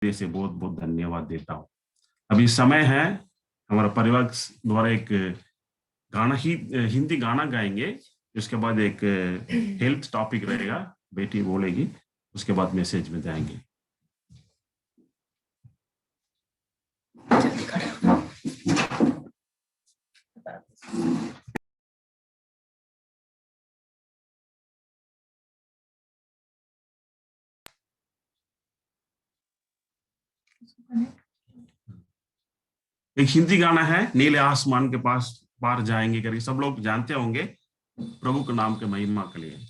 से बहुत बहुत धन्यवाद देता हूँ। अभी समय है, हमारा परिवार द्वारा एक गाना ही हिंदी गाना गाएंगे, उसके बाद एक हेल्थ टॉपिक रहेगा, बेटी बोलेगी, उसके बाद मैसेज में जाएंगे। एक हिंदी गाना है, नीले आसमान के पास पार जाएंगे करके, सब लोग जानते होंगे, प्रभु के नाम के महिमा के लिए।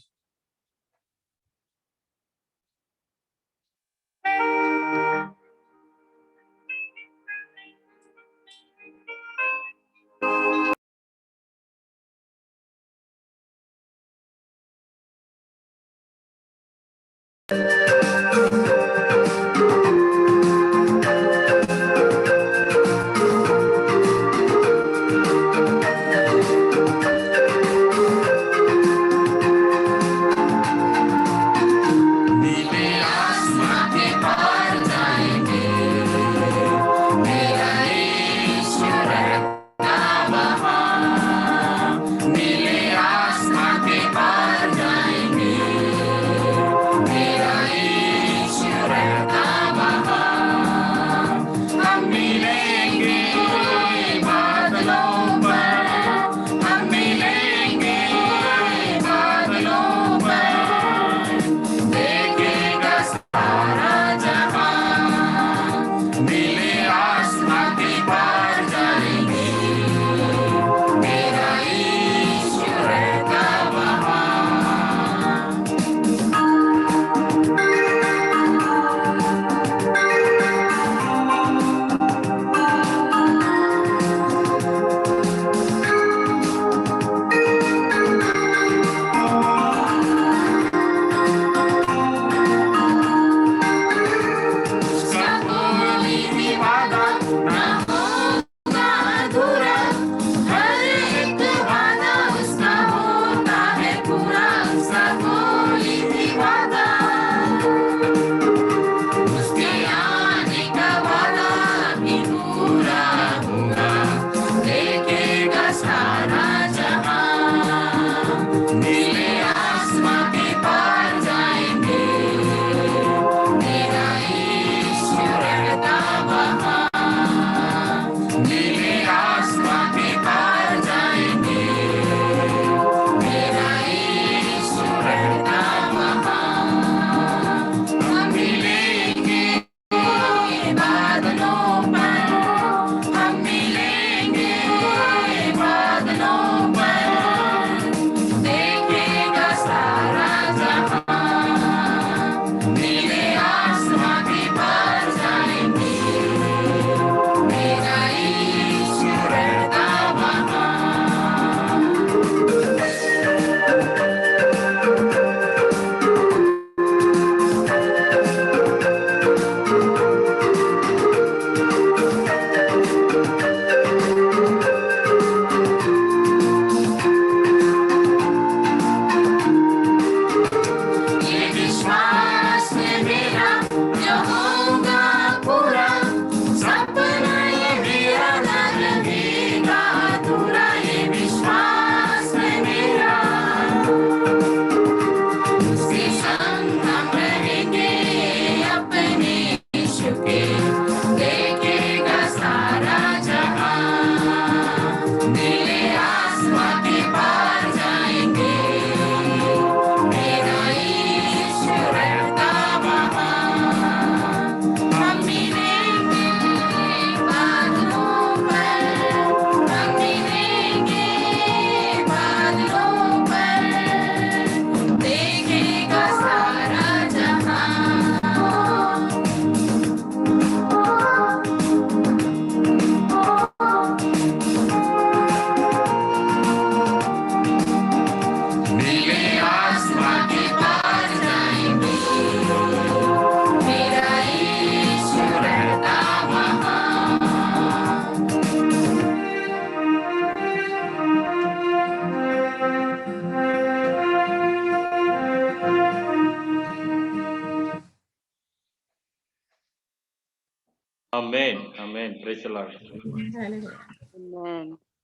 आमेन आमेन प्रेज द लॉर्ड।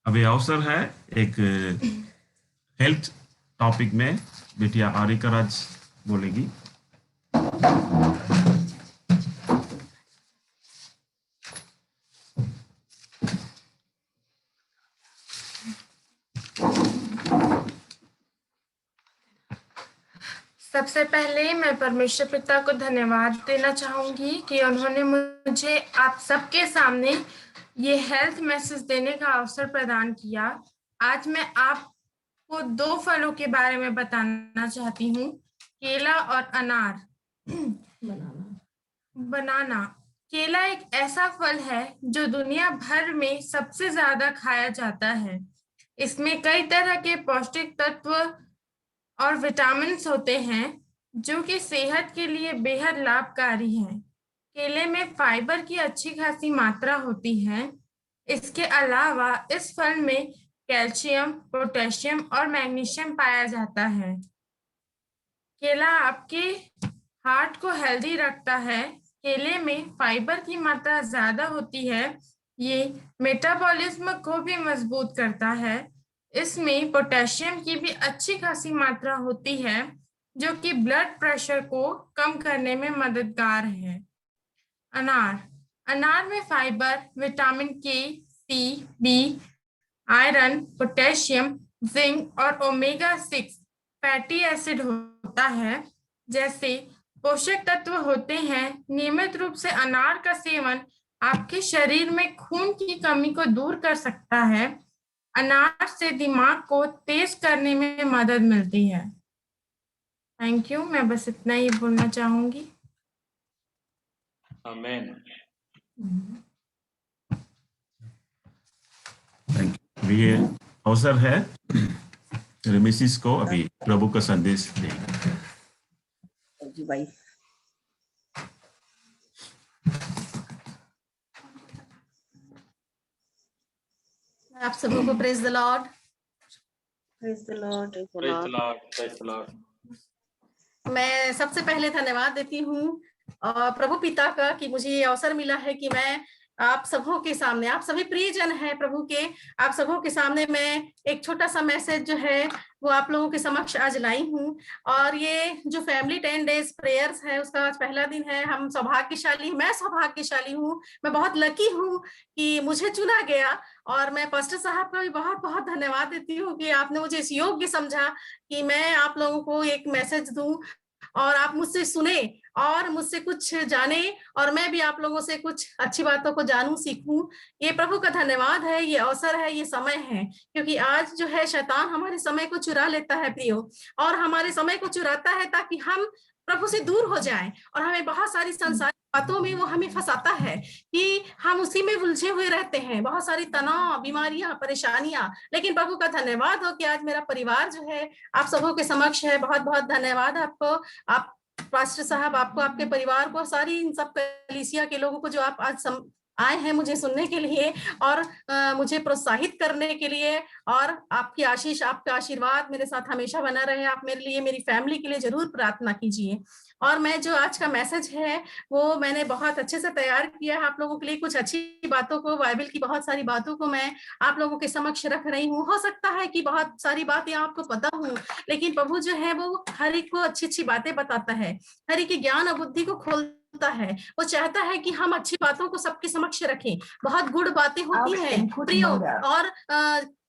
अभी अवसर है एक हेल्थ टॉपिक में बिटिया आरिका राज बोलेगी। सबसे पहले मैं परमेश्वर पिता को धन्यवाद देना चाहूंगी कि उन्होंने मुझे आप सबके सामने ये हेल्थ मैसेज देने का अवसर प्रदान किया। आज मैं आपको 2 फलों के बारे में बताना चाहती हूँ, केला और अनार। बनाना। केला एक ऐसा फल है जो दुनिया भर में सबसे ज्यादा खाया जाता है। इसमें कई तरह के पौष्टिक तत्व और विटामिन होते हैं जो कि सेहत के लिए बेहद लाभकारी हैं। केले में फाइबर की अच्छी खासी मात्रा होती है। इसके अलावा इस फल में कैल्शियम, पोटेशियम और मैग्नीशियम पाया जाता है। केला आपके हार्ट को हेल्दी रखता है। केले में फाइबर की मात्रा ज्यादा होती है। ये मेटाबॉलिज्म को भी मजबूत करता है। इसमें पोटेशियम की भी अच्छी खासी मात्रा होती है जो कि ब्लड प्रेशर को कम करने में मददगार है। अनार में फाइबर, विटामिन के, सी, बी, आयरन, पोटेशियम, जिंक और ओमेगा 6 फैटी एसिड होता है जैसे पोषक तत्व होते हैं। नियमित रूप से अनार का सेवन आपके शरीर में खून की कमी को दूर कर सकता है। अनार से दिमाग को तेज करने में मदद मिलती है। Thank you. मैं बस इतना ही बोलना चाहूंगी। आमेन। Thank you. ये अवसर है मिसिस को अभी प्रभु का संदेश दें। जी भाई। आप सबों को praise the Lord. Praise the Lord. Praise the Lord. Praise the Lord. मैं सबसे पहले धन्यवाद देती हूँ प्रभु पिता का कि मुझे ये अवसर मिला है कि मैं आप सबों के सामने, आप सभी प्रियजन हैं प्रभु के, आप सबों के सामने मैं एक छोटा सा मैसेज जो है वो आप लोगों के समक्ष आज लाई हूँ। और ये जो फैमिली 10 डेज प्रेयर्स है उसका आज पहला दिन है। हम सौभाग्यशाली, मैं सौभाग्यशाली हूँ, मैं बहुत लकी हूँ कि मुझे चुना गया। और मैं पास्टर साहब का भी बहुत बहुत धन्यवाद देती हूँ कि आपने मुझे इस योग्य समझा कि मैं आप लोगों को एक मैसेज दूं और आप मुझसे सुने और मुझसे कुछ जाने और मैं भी आप लोगों से कुछ अच्छी बातों को जानूं, सीखूं। ये प्रभु का धन्यवाद है, ये अवसर है, ये समय है। क्योंकि आज जो है शैतान हमारे समय को चुरा लेता है प्रियो, और हमारे समय को चुराता है ताकि हम प्रभु से दूर हो जाएं, और हमें बहुत सारी संसारिक बातों में वो हमें फंसाता है कि हम उसी में उलझे हुए रहते हैं, बहुत सारी तनाव, बीमारियां, परेशानियां। लेकिन प्रभु का धन्यवाद हो कि आज मेरा परिवार जो है आप सबों के समक्ष है। बहुत बहुत धन्यवाद आपको, आप पास्टर साहब, आपको, आपके परिवार को, सारी इन सब कलीसिया के लोगों को जो आप आज आए हैं मुझे सुनने के लिए और मुझे प्रोत्साहित करने के लिए। और आपकी आशीष, आपका आशीर्वाद मेरे साथ हमेशा बना रहे। आप मेरे लिए, मेरी फैमिली के लिए जरूर प्रार्थना कीजिए। और मैं जो आज का मैसेज है वो मैंने बहुत अच्छे से तैयार किया है आप लोगों के लिए। कुछ अच्छी बातों को, बाइबल की बहुत सारी बातों को मैं आप लोगों के समक्ष रख रही हूँ। हो सकता है कि बहुत सारी बातें आपको पता हो, लेकिन प्रभु जो है वो हर एक को अच्छी अच्छी बातें बताता है, हर एक की ज्ञान और बुद्धि को खोलता है। वो चाहता है कि हम अच्छी बातों को सबके समक्ष रखें। बहुत गुड़ बातें होती हैं प्रियो, और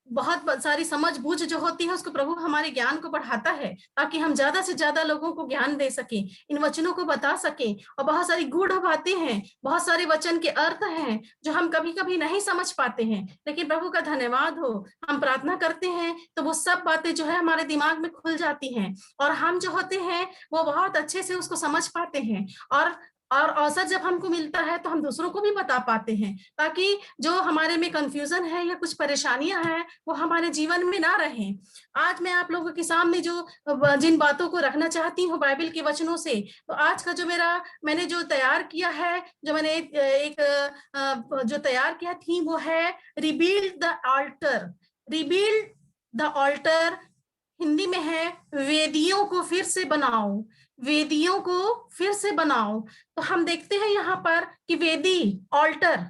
बहुत सारी समझ बूझ जो होती है उसको प्रभु हमारे ज्ञान को बढ़ाता है ताकि हम ज्यादा से ज्यादा लोगों को ज्ञान दे सके, इन वचनों को बता सके। और बहुत सारी गूढ़ बातें हैं, बहुत सारे वचन के अर्थ हैं जो हम कभी कभी नहीं समझ पाते हैं, लेकिन प्रभु का धन्यवाद हो, हम प्रार्थना करते हैं तो वो सब बातें जो है हमारे दिमाग में खुल जाती हैं, और हम जो होते हैं वो बहुत अच्छे से उसको समझ पाते हैं। और अवसर जब हमको मिलता है तो हम दूसरों को भी बता पाते हैं, ताकि जो हमारे में कंफ्यूजन है या कुछ परेशानियां हैं वो हमारे जीवन में ना रहें। आज मैं आप लोगों के सामने जो जिन बातों को रखना चाहती हूँ बाइबल के वचनों से, तो आज का जो मैंने जो तैयार किया है, जो मैंने जो तैयार किया थी वो है rebuild the altar. Rebuild the altar Hindi में है वेदियों को फिर से बनाओ। वेदियों को फिर से बनाओ। तो हम देखते हैं यहाँ पर कि वेदी, ऑल्टर,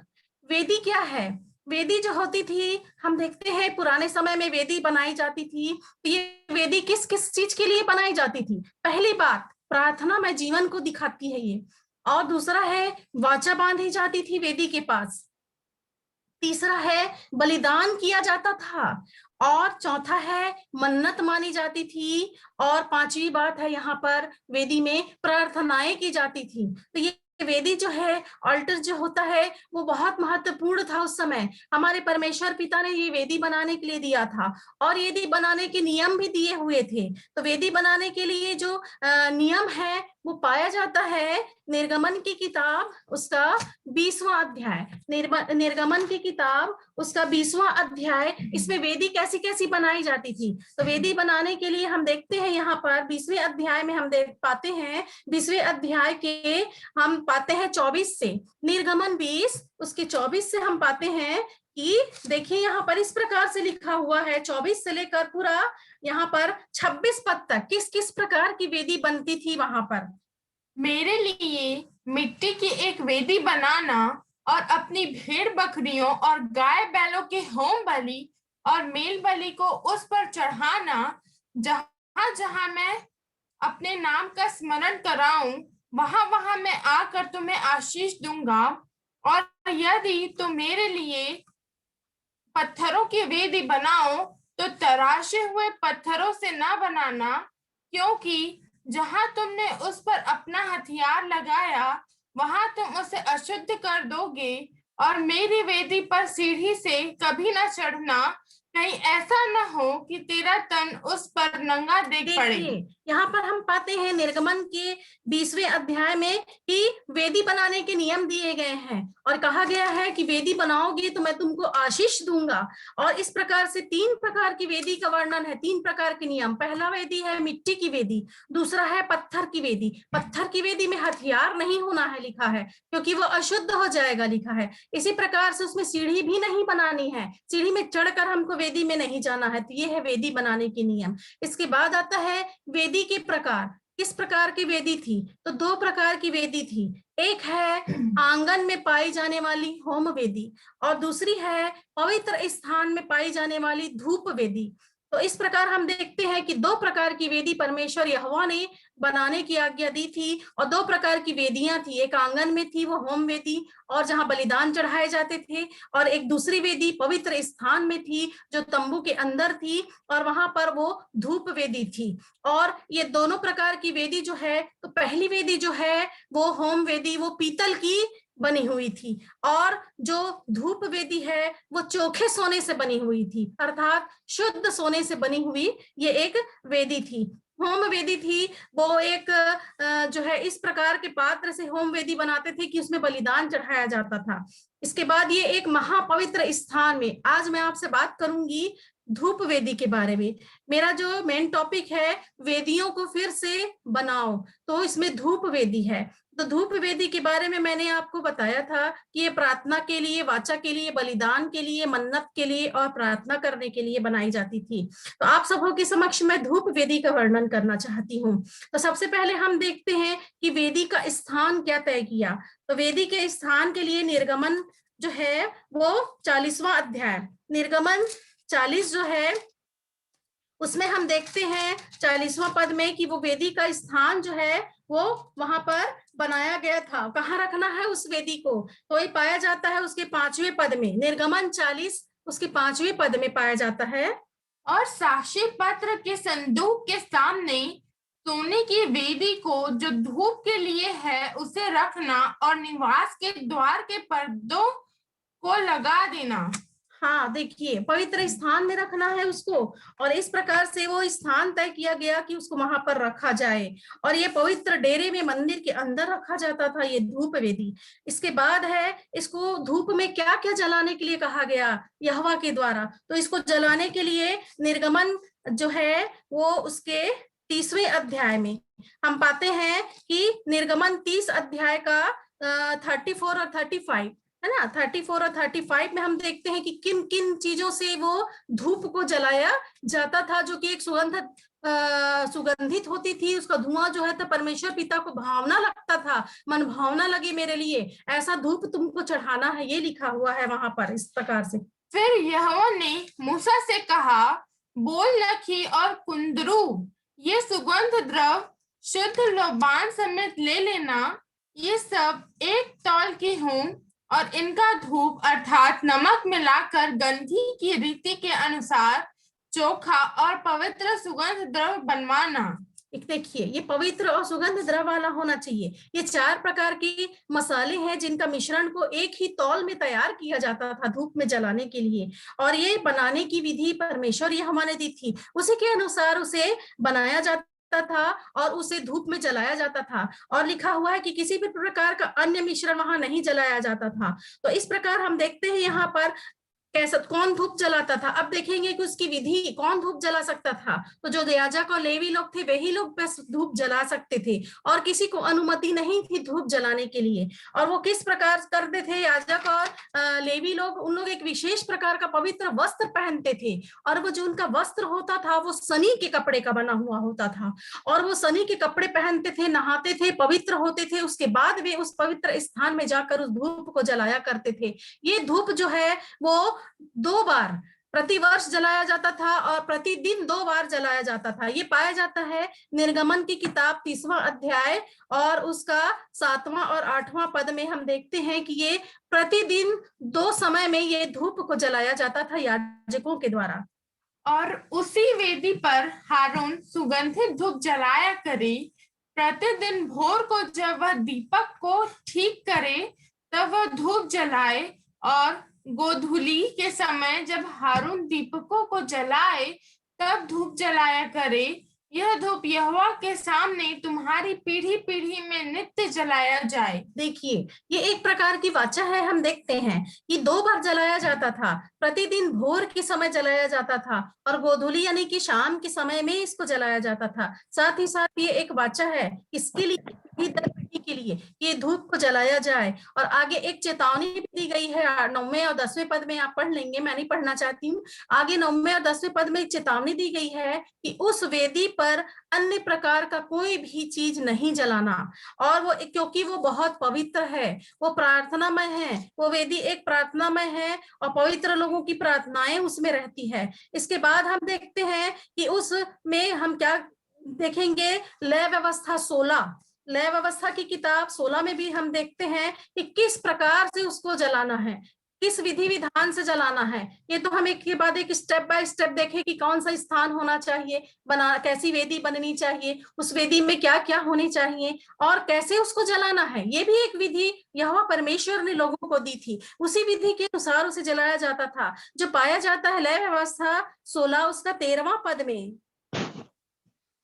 वेदी क्या है? वेदी जो होती थी, हम देखते हैं पुराने समय में वेदी बनाई जाती थी। तो ये वेदी किस किस चीज के लिए बनाई जाती थी? पहली बात, प्रार्थना में जीवन को दिखाती है ये। और दूसरा है, वाचा बांधी जाती थी वेदी के पास। तीसरा है, बलिदान किया जाता था। और चौथा है, मन्नत मानी जाती थी। और पांचवी बात है, यहाँ पर वेदी में प्रार्थनाएं की जाती थी। तो ये वेदी जो है, ऑल्टर जो होता है, वो बहुत महत्वपूर्ण था उस समय। हमारे परमेश्वर पिता ने ये वेदी बनाने के लिए दिया था, और वेदी बनाने के नियम भी दिए हुए थे। तो वेदी बनाने के लिए जो नियम है वो पाया जाता है निर्गमन की किताब, उसका 20वां अध्याय। निर्गमन की किताब, उसका 20वां अध्याय। इसमें वेदी कैसी कैसी बनाई जाती थी। तो वेदी बनाने के लिए हम देखते हैं यहाँ पर 20वें अध्याय में हम देख पाते हैं, 20वें अध्याय के हम पाते हैं 24 से, निर्गमन 20 उसके 24 से हम पाते हैं कि देखिए यहाँ पर इस प्रकार से लिखा हुआ है, 24 से लेकर पूरा यहाँ पर 26 पद तक किस किस प्रकार की वेदी बनती थी वहां पर। मेरे लिए मिट्टी की एक वेदी बनाना और अपनी भेड़ बकरियों और गाय बैलों के होम बलि और मेल बलि को उस पर चढ़ाना, जहां जहां मैं अपने नाम का स्मरण कराऊं, वहां वहां मैं आकर तुम्हें आशीष दूंगा। और यदि तुम मेरे लिए पत्थरों की वेदी बनाओ तो तराशे हुए पत्थरों से ना बनाना, क्योंकि जहां तुमने उस पर अपना हथियार लगाया वहां तुम उसे अशुद्ध कर दोगे। और मेरी वेदी पर सीढ़ी से कभी ना चढ़ना, कहीं ऐसा न हो कि तेरा तन उस पर नंगा देख पड़े। यहाँ पर हम पाते हैं निर्गमन के 20वें अध्याय में कि वेदी बनाने के नियम दिए गए हैं, और कहा गया है कि वेदी बनाओगे तो मैं तुमको आशीष दूंगा। और इस प्रकार से 3 प्रकार की वेदी का वर्णन है, 3 प्रकार के नियम। पहला वेदी है मिट्टी की वेदी, दूसरा है पत्थर की वेदी। पत्थर की वेदी में हथियार नहीं होना है लिखा है, क्योंकि वो अशुद्ध हो जाएगा लिखा है। इसी प्रकार से उसमें सीढ़ी भी नहीं बनानी है, सीढ़ी में चढ़कर हमको वेदी में नहीं जाना है। तो ये है वेदी बनाने के नियम। इसके बाद आता है वेदी के प्रकार। किस प्रकार की वेदी थी? तो 2 प्रकार की वेदी थी। एक है आंगन में पाई जाने वाली होम वेदी, और दूसरी है पवित्र स्थान में पाई जाने वाली धूप वेदी। तो इस प्रकार हम देखते हैं कि 2 प्रकार की वेदी परमेश्वर यहोवा ने बनाने की आज्ञा दी थी, और 2 प्रकार की वेदियां थी। एक आंगन में थी, वो होम वेदी, और जहां बलिदान चढ़ाए जाते थे, और एक दूसरी वेदी पवित्र स्थान में थी जो तंबू के अंदर थी, और वहां पर वो धूप वेदी थी। और ये दोनों प्रकार की वेदी जो है, तो पहली वेदी जो है वो होम वेदी, वो पीतल की बनी हुई थी, और जो धूप वेदी है वो चोखे सोने से बनी हुई थी, अर्थात शुद्ध सोने से बनी हुई ये एक वेदी थी। होम वेदी थी वो एक जो है इस प्रकार के पात्र से होम वेदी बनाते थे कि उसमें बलिदान चढ़ाया जाता था। इसके बाद ये एक महापवित्र स्थान में, आज मैं आपसे बात करूंगी धूप वेदी के बारे में। मेरा जो मेन टॉपिक है वेदियों को फिर से बनाओ, तो इसमें धूप वेदी है। तो धूप वेदी के बारे में मैंने आपको बताया था कि ये प्रार्थना के लिए, वाचा के लिए, बलिदान के लिए, मन्नत के लिए और प्रार्थना करने के लिए बनाई जाती थी। तो आप सबों के समक्ष मैं धूप वेदी का वर्णन करना चाहती हूँ। तो सबसे पहले हम देखते हैं कि वेदी का स्थान क्या तय किया। तो वेदी के स्थान के लिए निर्गमन जो है वो 40वां अध्याय, निर्गमन 40 जो है उसमें हम देखते हैं 40वां पद में कि वो वेदी का स्थान जो है वो वहां पर बनाया गया था। कहाँ रखना है उस वेदी को? तो ये पाया जाता है उसके 5वें पद में, निर्गमन 40 उसके 5वें पद में पाया जाता है। और साक्षी पत्र के संदूक के सामने सोने की वेदी को जो धूप के लिए है उसे रखना, और निवास के द्वार के पर्दों को लगा देना। हाँ, देखिए पवित्र स्थान में रखना है उसको, और इस प्रकार से वो स्थान तय किया गया कि उसको वहां पर रखा जाए। और ये पवित्र डेरे में मंदिर के अंदर रखा जाता था ये धूप वेदी। इसके बाद है इसको धूप में क्या क्या जलाने के लिए कहा गया यहोवा के द्वारा। तो इसको जलाने के लिए निर्गमन जो है वो उसके 30वें अध्याय में हम पाते हैं कि निर्गमन 30 अध्याय का 34 और 35 है ना, 34 और 35 में हम देखते हैं कि किन किन चीजों से वो धूप को जलाया जाता था, जो कि एक सुगंध सुगंधित होती थी, उसका धुआं जो है तो परमेश्वर पिता को भावना लगता था, मन भावना लगे मेरे लिए, ऐसा धूप तुमको चढ़ाना है, ये लिखा हुआ है वहां पर इस प्रकार से। फिर यहोवा ने मूसा से कहा, बोल लखी और कुंदरू, ये सुगंध द्रव शुद्ध लोबान समेत ले लेना, ये सब 1 तौल की हों, और इनका धूप अर्थात नमक मिलाकर गंधी की रीति के अनुसार चोखा और पवित्र सुगंध द्रव बनवाना। देखिए, ये पवित्र और सुगंध द्रव वाला होना चाहिए। ये 4 प्रकार के मसाले हैं जिनका मिश्रण को एक ही तौल में तैयार किया जाता था धूप में जलाने के लिए, और ये बनाने की विधि परमेश्वर ये हमारे दी थी, उसी के अनुसार उसे बनाया जाता था और उसे धूप में जलाया जाता था। और लिखा हुआ है कि किसी भी प्रकार का अन्य मिश्रण वहां नहीं जलाया जाता था। तो इस प्रकार हम देखते हैं यहाँ पर कैसा कौन धूप जलाता था। अब देखेंगे कि उसकी विधि, कौन धूप जला सकता था। तो जो याजक और लेवी लोग थे वही लोग बस धूप जला सकते थे, और किसी को अनुमति नहीं थी धूप जलाने के लिए। और वो किस प्रकार करते थे, याजक और लेवी लोग, उन लोग एक विशेष प्रकार का पवित्र वस्त्र पहनते थे, और वो जो उनका वस्त्र होता था वो सनी के कपड़े का बना हुआ होता था, और वो सनी के कपड़े पहनते थे, नहाते थे, पवित्र होते थे, उसके बाद वे उस पवित्र स्थान में जाकर उस धूप को जलाया करते थे। ये धूप जो है वो 2 बार प्रतिवर्ष जलाया जाता था और प्रतिदिन 2 बार जलाया जाता था। ये पाया जाता है निर्गमन की किताब 30वां अध्याय और उसका 7वां और 8वां पद में हम देखते हैं कि ये प्रतिदिन 2 समय में ये धूप को जलाया जाता था याजकों के द्वारा। और उसी वेदी पर हारून सुगंधित धूप जलाया करे। प्रतिदिन भोर को जब वह दीपक को ठीक करे तब वह धूप जलाए, और गोधूली के समय जब हारून दीपकों को जलाए तब धूप जलाया करे। यह धूप यहोवा के सामने तुम्हारी पीढ़ी पीढ़ी में नित्य जलाया जाए। देखिए, ये एक प्रकार की वाचा है। हम देखते हैं कि 2 बार जलाया जाता था, प्रतिदिन भोर के समय जलाया जाता था और गोधूली यानी कि शाम के समय में इसको जलाया जाता था। साथ ही साथ ये एक वाचा है इसके लिए के लिए ये धूप को जलाया जाए। और आगे एक चेतावनी भी दी गई है 9वें और 10वें पद में, आप पढ़ लेंगे, मैं नहीं पढ़ना चाहती हूँ। आगे 9वें और 10वें पद में एक चेतावनी दी गई है कि उस वेदी पर अन्य प्रकार का कोई भी चीज नहीं जलाना, और वो क्योंकि वो बहुत पवित्र है, वो प्रार्थनामय है, वो वेदी एक प्रार्थनामय है और पवित्र लोगों की प्रार्थनाएं उसमें रहती है। इसके बाद हम देखते हैं कि उसमें हम क्या देखेंगे, लय व्यवस्था 16, लय व्यवस्था की किताब 16 में भी हम देखते हैं कि किस प्रकार से उसको जलाना है, किस विधि विधान से जलाना है। ये तो हम एक के बाद एक स्टेप बाय स्टेप देखें कि कौन सा स्थान होना चाहिए, कैसी वेदी बननी चाहिए, उस वेदी में क्या क्या होनी चाहिए और कैसे उसको जलाना है। ये भी एक विधि यहोवा परमेश्वर ने लोगों को दी थी, उसी विधि के अनुसार उसे जलाया जाता था, जो पाया जाता है लय व्यवस्था 16 उसका 13वां पद में।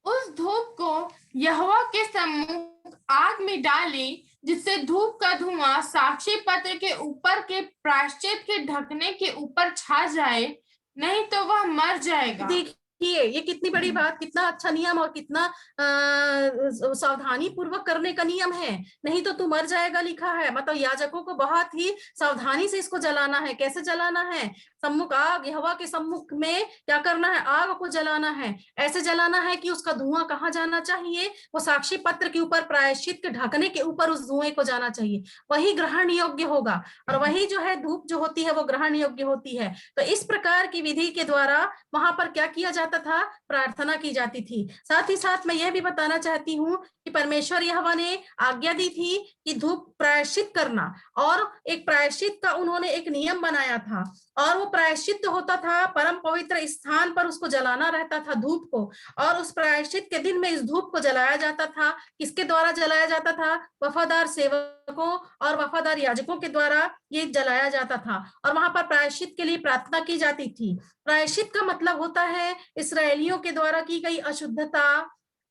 उस धूप को यहोवा के सम्मुख आग में डाली, जिससे धूप का धुआं साक्षी पत्र के ऊपर के प्रायश्चित के ढकने के ऊपर छा जाए, नहीं तो वह मर जाएगा। देखिए, ये कितनी बड़ी बात, कितना अच्छा नियम और कितना सावधानी पूर्वक करने का नियम है। नहीं तो तू मर जाएगा लिखा है, मतलब याजकों को बहुत ही सावधानी से इसको जलाना है। कैसे जलाना है, सम्मुख आग, यहोवा के सम्मुख में क्या करना है, आग को जलाना है। ऐसे जलाना है कि उसका धुआं कहाँ जाना चाहिए, वो साक्षी पत्र के ऊपर प्रायश्चित के ढकने के ऊपर उस धुएं को जाना चाहिए, वही ग्रहण योग्य होगा और वही जो है धूप जो होती है वो ग्रहण योग्य होती है। तो इस प्रकार की विधि के द्वारा वहां पर क्या किया जाता था, प्रार्थना की जाती थी। साथ ही साथ मैं यह भी बताना चाहती हूँ कि परमेश्वर यहोवा ने आज्ञा दी थी कि धूप प्रायश्चित करना, और एक प्रायश्चित का उन्होंने एक नियम बनाया था, और वो प्रायश्चित होता था परम पवित्र स्थान पर उसको जलाना रहता था धूप को। और उस प्रायश्चित के दिन में इस धूप को जलाया जाता था। किसके द्वारा जलाया जाता था, वफादार सेवकों और वफादार याजकों के द्वारा ये जलाया जाता था, और वहां पर प्रायश्चित के लिए प्रार्थना की जाती थी। प्रायश्चित का मतलब होता है इस्राएलियों के द्वारा की गई अशुद्धता,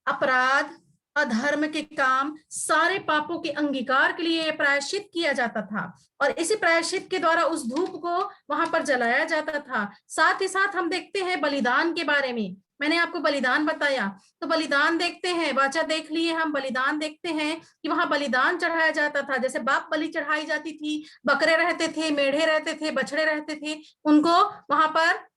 अपराध, अधर्म के काम, सारे पापों के अंगीकार के लिए प्रायश्चित किया जाता था, और इसी प्रायश्चित के द्वारा उस धूप को वहां पर जलाया जाता था। साथ ही साथ हम देखते हैं बलिदान के बारे में, मैंने आपको बलिदान बताया, तो बलिदान देखते हैं, वाचा देख लिए हम, बलिदान देखते हैं कि वहां बलिदान चढ़ाया जाता था। जैसे बाप बलि चढ़ाई जाती थी, बकरे रहते थे, मेढ़े रहते थे, बछड़े रहते थे, उनको वहां पर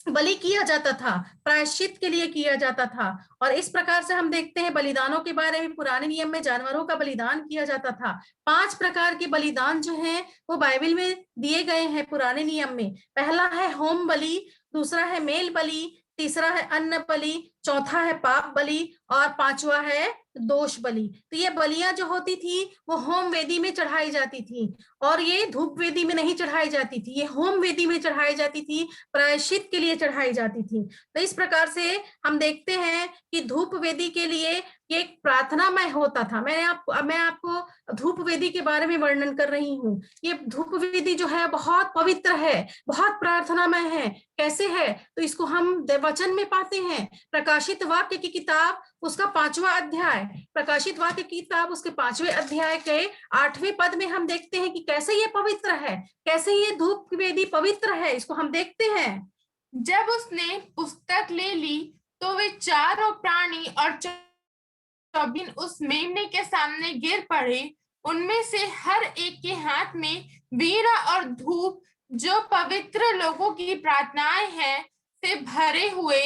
बलि किया जाता था, प्रायश्चित के लिए किया जाता था। और इस प्रकार से हम देखते हैं बलिदानों के बारे में, पुराने नियम में जानवरों का बलिदान किया जाता था। 5 प्रकार के बलिदान जो हैं वो बाइबल में दिए गए हैं पुराने नियम में। पहला है होम बलि, दूसरा है मेल बलि, तीसरा है अन्न बलि, चौथा है पाप बलि और पांचवा है दोष बलि। तो ये बलियां जो होती थी वो होम वेदी में चढ़ाई जाती थी, और ये धूप वेदी में नहीं चढ़ाई जाती थी, ये होम वेदी में चढ़ाई जाती थी, प्रायश्चित के लिए चढ़ाई जाती थी। तो इस प्रकार से हम देखते हैं कि धूप वेदी के लिए ये एक प्रार्थनामय होता था। मैं आपको धूप वेदी के बारे में वर्णन कर रही हूँ। ये धूप वेदी जो है बहुत पवित्र है, बहुत प्रार्थनामय है। कैसे है? तो इसको हम वचन में पाते हैं। प्रकाशित वाक्य की किताब उसका 5वां अध्याय, प्रकाशित वाक्य की किताब उसके 5वें अध्याय के 8वें पद में हम देखते हैं कि कैसे ये पवित्र है, कैसे ये धूप वेदी पवित्र है। इसको हम देखते हैं। जब उसने पुस्तक ले ली तो वे चारों प्राणी और 24 उस मेमने के सामने गिर पड़े। उनमें से हर एक के हाथ में वीणा और धूप, जो पवित्र लोगों की प्रार्थनाएं हैं, से भरे हुए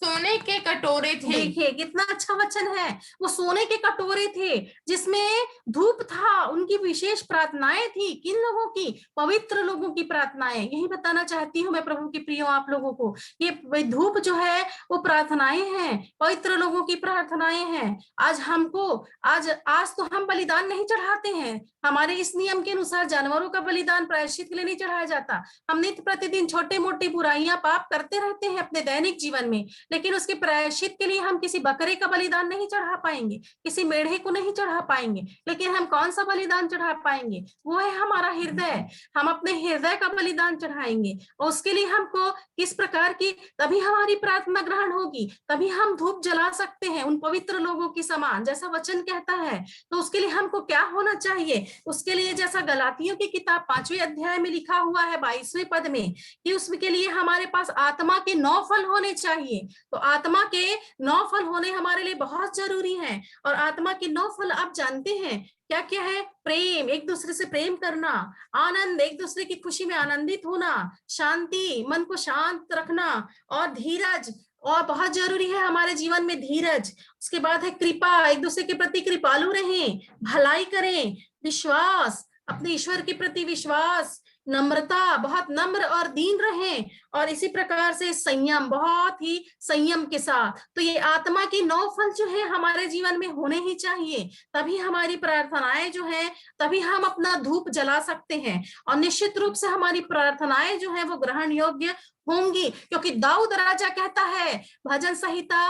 सोने के कटोरे थे। देखिए कितना अच्छा वचन है। वो सोने के कटोरे थे जिसमें धूप था, उनकी विशेष प्रार्थनाएं थी। किन लोगों की? पवित्र लोगों की प्रार्थनाएं। यही बताना चाहती हूँ मैं प्रभु की प्रियो आप लोगों को। ये धूप जो है वो प्रार्थनाएं हैं, पवित्र लोगों की प्रार्थनाएं हैं। आज तो हम बलिदान नहीं चढ़ाते हैं। हमारे इस नियम के अनुसार जानवरों का बलिदान प्रायश्चित के लिए नहीं चढ़ाया जाता। हम नित्य प्रतिदिन छोटे मोटे बुराइयां पाप करते रहते हैं अपने दैनिक जीवन में, लेकिन उसके प्रायश्चित के लिए हम किसी बकरे का बलिदान नहीं चढ़ा पाएंगे, किसी मेढ़े को नहीं चढ़ा पाएंगे। लेकिन हम कौन सा बलिदान चढ़ा पाएंगे? वो है हमारा हृदय। हम अपने हृदय का बलिदान चढ़ाएंगे, और उसके लिए हमको किस प्रकार की, तभी हमारी प्रार्थना ग्रहण होगी, तभी हम धूप जला सकते हैं उन पवित्र लोगों की समान, जैसा वचन कहता है। तो उसके लिए हमको क्या होना चाहिए? उसके लिए जैसा गलातियों की किताब 5वें अध्याय में लिखा हुआ है 22वें पद में, कि उसके लिए हमारे पास आत्मा के 9 फल होने चाहिए। तो आत्मा के 9 फल होने हमारे लिए बहुत जरूरी हैं। और आत्मा के 9 फल आप जानते हैं क्या क्या है? प्रेम, एक दूसरे से प्रेम करना, आनंद, एक दूसरे की खुशी में आनंदित होना, शांति, मन को शांत रखना, और धीरज, और बहुत जरूरी है हमारे जीवन में धीरज। उसके बाद है कृपा, एक दूसरे के प्रति कृपालु रहें, भलाई करें, विश्वास, अपने ईश्वर के प्रति विश्वास, नम्रता, बहुत नम्र और दीन रहें, और इसी प्रकार से संयम, बहुत ही संयम के साथ। तो ये आत्मा की 9 फल जो है हमारे जीवन में होने ही चाहिए, तभी हमारी प्रार्थनाएं जो है, तभी हम अपना धूप जला सकते हैं, और निश्चित रूप से हमारी प्रार्थनाएं जो है वो ग्रहण योग्य होंगी। क्योंकि दाऊद राजा कहता है भजन संहिता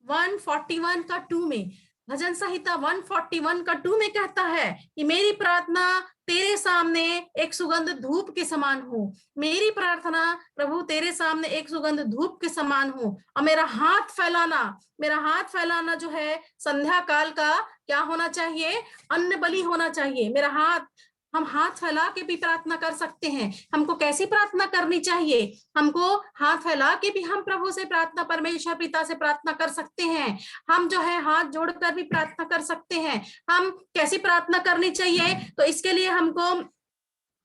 141 का 2 में, भजन संहिता 141 का 2 में कहता है कि मेरी प्रार्थना तेरे सामने एक सुगंध धूप के समान हो। मेरी प्रार्थना प्रभु तेरे सामने एक सुगंध धूप के समान हो। और मेरा हाथ फैलाना जो है संध्या काल का क्या होना चाहिए? अन्न बलि होना चाहिए। हम हाथ फैला के भी प्रार्थना कर सकते हैं। हमको कैसी प्रार्थना करनी चाहिए? हमको हाथ फैला के भी हम प्रभु से प्रार्थना, परमेश्वर पिता से प्रार्थना कर सकते हैं। हम जो है हाथ जोड़कर भी प्रार्थना कर सकते हैं। हम कैसी प्रार्थना करनी चाहिए? तो इसके लिए हमको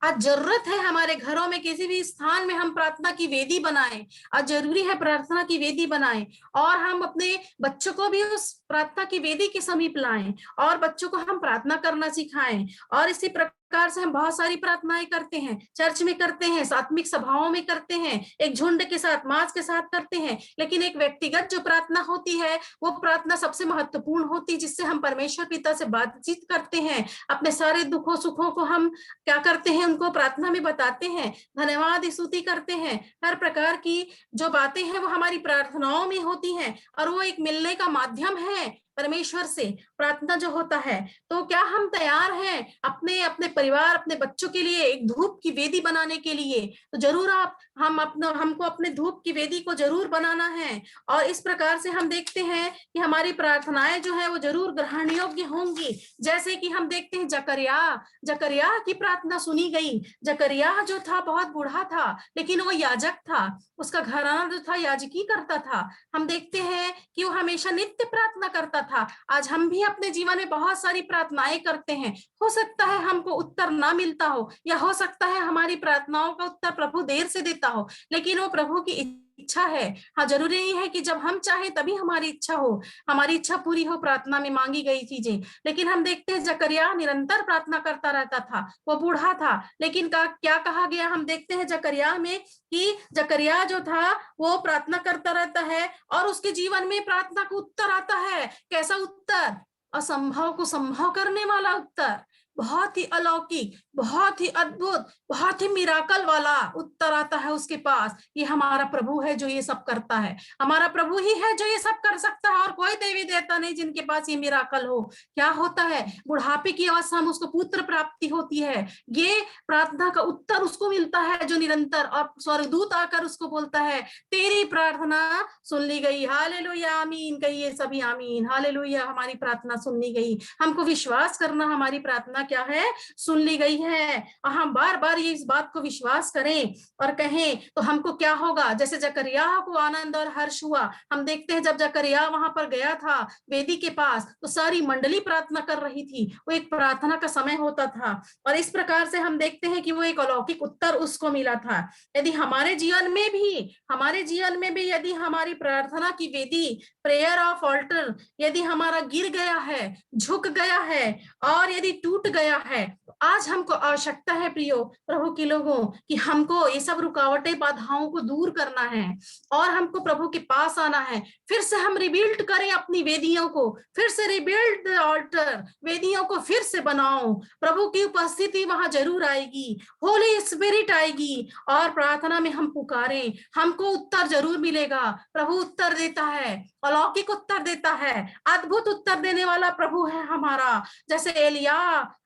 आज जरूरत है हमारे घरों में किसी भी स्थान में हम प्रार्थना की वेदी बनाएं। आज जरूरी है प्रार्थना की वेदी बनाएं, और हम अपने बच्चों को भी उस प्रार्थना की वेदी के समीप लाएं, और बच्चों को हम प्रार्थना करना सिखाएं। और इसी प्रकार से हम बहुत सारी प्रार्थनाएं करते हैं, चर्च में करते हैं, आत्मिक सभाओं में करते हैं, एक झुंड के साथ, मास के साथ करते हैं। लेकिन एक व्यक्तिगत जो प्रार्थना होती है वो प्रार्थना सबसे महत्वपूर्ण होती है, जिससे हम परमेश्वर पिता से बातचीत करते हैं। अपने सारे दुखों सुखों को हम क्या करते हैं, उनको प्रार्थना में बताते हैं, धन्यवाद स्तुति करते हैं। हर प्रकार की जो बातें हैं वो हमारी प्रार्थनाओं में होती हैं, और वो एक मिलने का माध्यम है परमेश्वर से, प्रार्थना जो होता है। तो क्या हम तैयार हैं अपने परिवार, अपने बच्चों के लिए एक धूप की वेदी बनाने के लिए? तो जरूर हमको अपने धूप की वेदी को जरूर बनाना है। और इस प्रकार से हम देखते हैं कि हमारी प्रार्थनाएं जो है वो जरूर ग्रहण योग्य होंगी। जैसे कि हम देखते हैं जकरिया की प्रार्थना सुनी गई। जकरिया जो था बहुत बूढ़ा था, लेकिन वो याजक था, उसका घराना जो था याजकी करता था। हम देखते हैं कि वो हमेशा नित्य प्रार्थना करता था। आज हम भी अपने जीवन में बहुत सारी प्रार्थनाएं करते हैं, हो सकता है हमको उत्तर ना मिलता हो, या हो सकता है हमारी प्रार्थनाओं का उत्तर प्रभु देर से देता हो, लेकिन वो प्रभु की इच्छा है। हाँ, जरूरी नहीं है कि जब हम चाहे तभी हमारी इच्छा हो, हमारी इच्छा पूरी हो प्रार्थना में मांगी गई चीजें। लेकिन हम देखते हैं जकरिया निरंतर प्रार्थना करता रहता था, वो बूढ़ा था, लेकिन क्या कहा गया, हम देखते हैं जकरिया में कि जकरिया जो था वो प्रार्थना करता रहता है और उसके जीवन में प्रार्थना का उत्तर आता है। कैसा उत्तर? असंभव को संभव करने वाला उत्तर, बहुत ही अलौकिक, बहुत ही अद्भुत, बहुत ही मिराकल वाला उत्तर आता है उसके पास। ये हमारा प्रभु है जो ये सब करता है, हमारा प्रभु ही है जो ये सब कर सकता है, और कोई देवी देवता नहीं जिनके पास ये मिराकल हो। क्या होता है? बुढ़ापे की अवस्था में उसको पुत्र प्राप्ति होती है, ये प्रार्थना का उत्तर उसको मिलता है जो निरंतर, और स्वर्गदूत आकर उसको बोलता है तेरी प्रार्थना सुन ली गई। हालेलुया, आमीन कहिए सभी, आमीन, हालेलुया, हमारी प्रार्थना सुन ली गई। हमको विश्वास करना हमारी प्रार्थना क्या है? सुन ली गई है। और हम बार बार ये इस बात को विश्वास करें और कहें तो हमको क्या होगा? जैसे जकरिया को आनंद और हर्ष हुआ, हम देखते हैं जब जकरिया वहां पर गया था वेदी के पास तो सारी मंडली प्रार्थना कर रही थी, वो एक प्रार्थना का समय होता था, और इस प्रकार से हम देखते हैं कि वो एक अलौकिक उत्तर उसको मिला था। यदि हमारे जीवन में भी यदि हमारी प्रार्थना की वेदी, प्रेयर ऑफ ऑल्टर, यदि हमारा गिर गया है, झुक गया है और यदि टूट गया है, तो आज हमको आवश्यकता है प्रियो प्रभु के लोगों कि हमको ये सब रुकावटें, बाधाओं को दूर करना है और हमको प्रभु के पास आना है। फिर से हम रिबिल्ड करें अपनी वेदियों को, फिर से रिबिल्ड द ऑल्टर, वेदियों को फिर से बनाओ। प्रभु की उपस्थिति वहां जरूर आएगी, होली स्पिरिट आएगी, और प्रार्थना में हम पुकारें, हमको उत्तर जरूर मिलेगा। प्रभु उत्तर देता है, अलौकिक उत्तर देता है, अद्भुत उत्तर देने वाला प्रभु है हमारा। जैसे एलिया,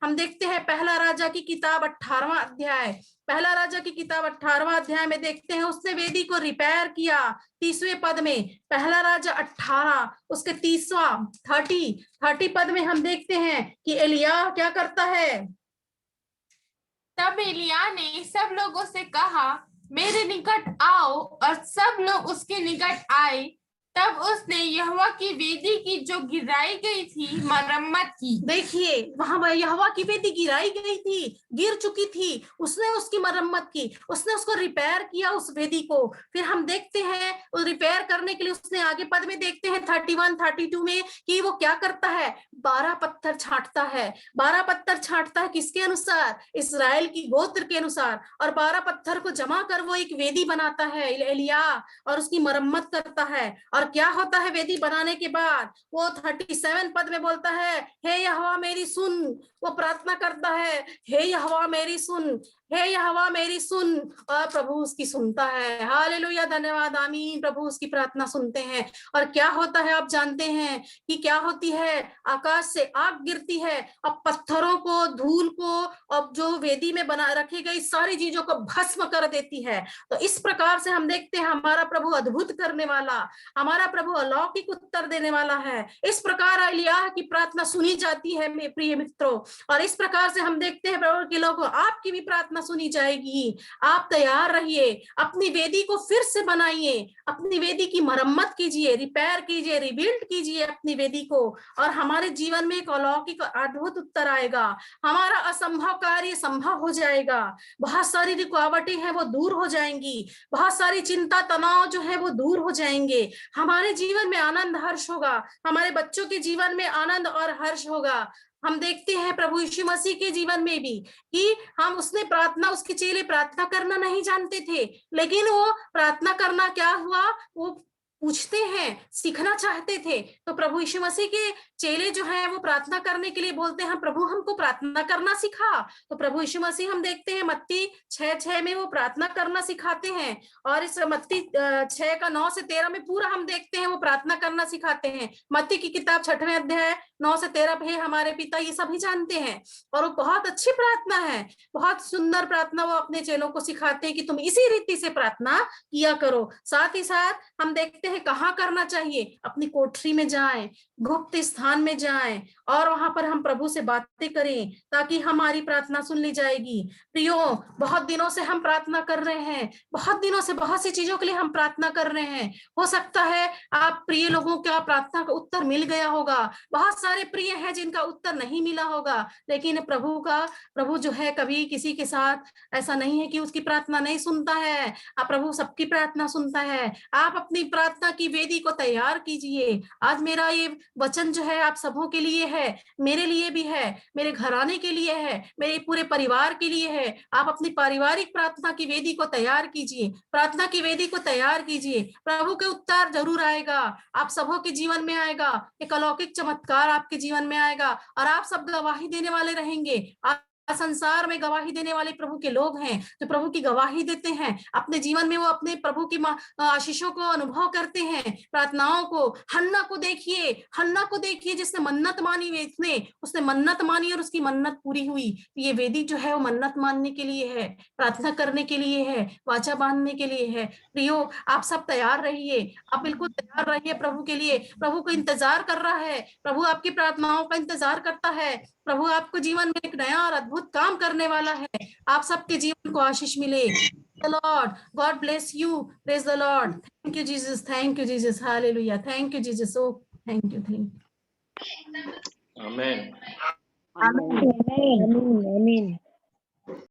हम देखते हैं पहला राजा की किताब 18वां अध्याय, पहला राजा की किताब 18वां अध्याय में देखते हैं उसने वेदी को रिपेयर किया। 30वें पद में, पहला राजा 18 उसके 30 पद में हम देखते हैं कि एलिया क्या करता है। तब एलिया ने सब लोगों से कहा, मेरे निकट आओ, और सब लोग उसके निकट आए। तब उसने यहोवा की वेदी की जो गिराई गई थी मरम्मत की। देखिए वहां यहोवा की वेदी गिराई गई थी, गिर चुकी थी, उसने उसकी मरम्मत की, उसने उसको रिपेयर किया उस वेदी को। फिर हम देखते हैं उस रिपेयर करने के लिए उसने आगे पद में देखते हैं 31-32 में कि वो क्या करता है, 12 पत्थर छांटता है। 12 पत्थर छांटता है किसके अनुसार? इस्राएल की गोत्र के अनुसार। और 12 पत्थर को जमा कर वो एक वेदी बनाता है एलिया, और उसकी मरम्मत करता है। और क्या होता है वेदी बनाने के बाद? वो 37 पद में बोलता है, हे यहोवा मेरी सुन। वो प्रार्थना करता है, हे यहोवा मेरी सुन, हे यहोवा मेरी सुन, और प्रभु उसकी सुनता है। हालेलुया, धन्यवाद, आमीन। प्रभु उसकी प्रार्थना सुनते हैं। और क्या होता है आप जानते हैं कि क्या होती है? आकाश से आग गिरती है, अब पत्थरों को, धूल को, अब जो वेदी में बना रखी गई सारी चीजों को भस्म कर देती है। तो इस प्रकार से हम देखते हैं हमारा प्रभु अद्भुत करने वाला, हमारा प्रभु अलौकिक उत्तर देने वाला है। इस प्रकार एलिया की प्रार्थना सुनी जाती है मेरे प्रिय मित्रों, और इस प्रकार से हम देखते हैं प्रभु के लोगों, आपकी भी प्रार्थना सुनी जाएगी। आप तैयार रहिए, अपनी वेदी को फिर से बनाइए, अपनी वेदी की मरम्मत कीजिए, रिपेयर कीजिए, रिबिल्ड कीजिए अपनी वेदी को, और हमारे जीवन में एक अलौकिक अद्भुत उत्तर आएगा। हमारा असंभव कार्य संभव हो जाएगा। बहुत सारी रुकावटें हैं वो दूर हो जाएंगी, बहुत सारी चिंता तनाव जो है वो दूर हो जाएंगे। हमारे जीवन में आनंद हर्ष होगा, हमारे बच्चों के जीवन में आनंद और हर्ष होगा। हम देखते हैं प्रभु यीशु मसीह के जीवन में भी कि उसने प्रार्थना, उसके चेले प्रार्थना करना नहीं जानते थे, लेकिन वो प्रार्थना करना क्या हुआ, वो पूछते हैं, सीखना चाहते थे। तो प्रभु यीशु मसीह के चेले जो हैं वो प्रार्थना करने के लिए बोलते हैं, प्रभु हमको प्रार्थना करना सिखा। तो प्रभु यीशु मसीह हम देखते हैं मत्ती 6:6 में वो प्रार्थना करना सिखाते हैं, और इस मत्ती 6:9 से 13 में पूरा हम देखते हैं वो प्रार्थना करना सिखाते हैं। मत्ती की किताब 6वें अध्याय 9 से 13 हे हमारे पिता, ये सभी जानते हैं, और वो बहुत अच्छी प्रार्थना है, बहुत सुंदर प्रार्थना वो अपने चेलों को सिखाते हैं कि तुम इसी रीति से प्रार्थना किया करो। साथ ही साथ हम देखते देखते हैं कहाँ करना चाहिए, अपनी कोठरी में जाएं, गुप्त स्थान में जाएं और वहां पर हम प्रभु से बातें करें ताकि हमारी प्रार्थना सुन ली जाएगी। प्रियो, बहुत दिनों से हम प्रार्थना कर रहे हैं, बहुत दिनों से बहुत सी चीजों के लिए हम प्रार्थना कर रहे हैं। हो सकता है आप प्रिय लोगों का प्रार्थना का उत्तर मिल गया होगा, बहुत सारे प्रिय हैं जिनका उत्तर नहीं मिला होगा, लेकिन प्रभु जो है कभी किसी के साथ ऐसा नहीं है कि उसकी प्रार्थना नहीं सुनता है। प्रभु सबकी प्रार्थना सुनता है। आप अपनी प्रार्थना की वेदी को तैयार कीजिए। आज मेरा ये वचन जो है आप सबों के लिए है, मेरे लिए भी है, मेरे घराने के लिए है, मेरे पूरे परिवार के लिए है। आप अपनी पारिवारिक प्रार्थना की वेदी को तैयार कीजिए, प्रार्थना की वेदी को तैयार कीजिए। प्रभु के उत्तर जरूर आएगा, आप सबों के जीवन में आएगा, एक अलौकिक चमत्कार आपके जीवन में आएगा और आप सब गवाही देने वाले रहेंगे। संसार में गवाही देने वाले प्रभु के लोग हैं जो प्रभु की गवाही देते हैं, अपने जीवन में वो अपने प्रभु की आशीषों को अनुभव करते हैं, प्रार्थनाओं को। हन्ना को देखिए जिसने मन्नत मानी, उसने मन्नत मानी और उसकी मन्नत पूरी हुई। ये वेदी जो है वो मन्नत मानने के लिए है, प्रार्थना करने के लिए है, वाचा बांधने के लिए है। प्रियो, आप सब तैयार रहिए, आप बिल्कुल तैयार रहिए प्रभु के लिए। प्रभु को इंतजार कर रहा है, प्रभु आपकी प्रार्थनाओं का इंतजार करता है। प्रभु आपको जीवन में एक नया और अद्भुत काम करने वाला है। आप सबके जीवन को आशीष मिले। The Lord, God bless you. Praise the Lord. Thank you, Jesus. Thank you, Jesus. Hallelujah. Thank you, Jesus. Oh, thank you. Amen. Amen. Amen. Amen.